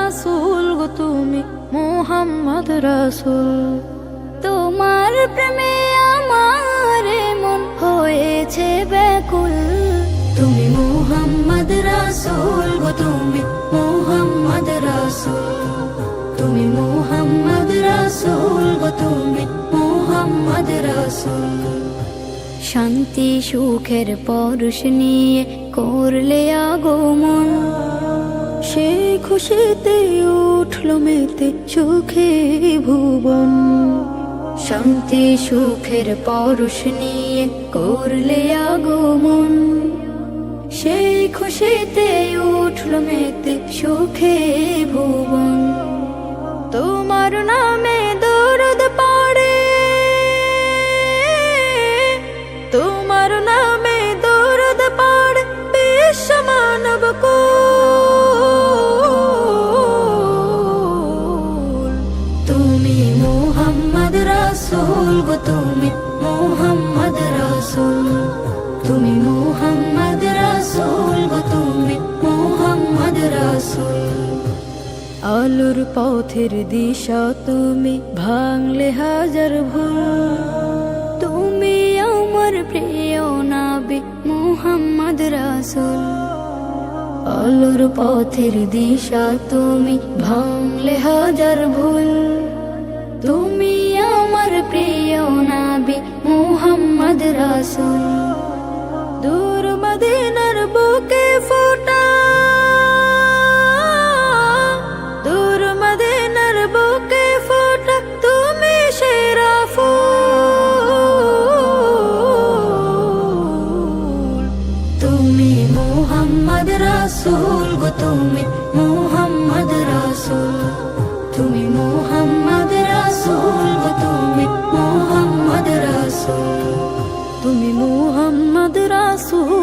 রাসূল গো তুমি মুহাম্মদ রাসূল। তোমার প্রেমে আমার মন হয়েছে ব্যাকুল। তুমি মুহাম্মদ রাসূল গো তুমি মুহাম্মদ রাসূল। তুমি মুহাম্মদ রাসূল গো তুমি মুহাম্মদ রাসূল। শান্তি সুখের পরশ নিয়ে করলে আগমন, সেই খুশিতে উঠল মেতে সুখে ভুবন। শান্তি সুখের পরশ নিয়ে করলে আগমন, সেই খুশিতে উঠল মেতে সুখে ভুবন। তোমার নামে দরুদ পড়ে, তোমার নামে দরুদ পড়ে বিশ্ব মানব কুল। তুমি মুহাম্মদ রাসূল গো তুমি মুহাম্মদ রাসূল। তুমি মুহাম্মদ রাসূল গো তুমি মুহাম্মদ রাসূল। আলোর পথের দিশা তুমি ভাঙলে হাজার ভুল। তুমি আমার প্রিয় নবী মুহাম্মদ রাসূল। আলোর পথের দিশা তুমি ভাঙলে হাজার ভুল। তুমি আমার প্রিয় নবী মুহাম্মদ রাসূল। দূর মদিনার বুকে ফোটা, দূর মদিনার বুকে ফোটা তুমি সেরা ফুল। তুমি মুহাম্মদ রাসূল গো তুমি মুহাম্মদ রাসূল। তুমি মুহাম্মদ রাসূল গো তুমি মুহাম্মদ রাসূল। তুমি মুহাম্মদ রাসূল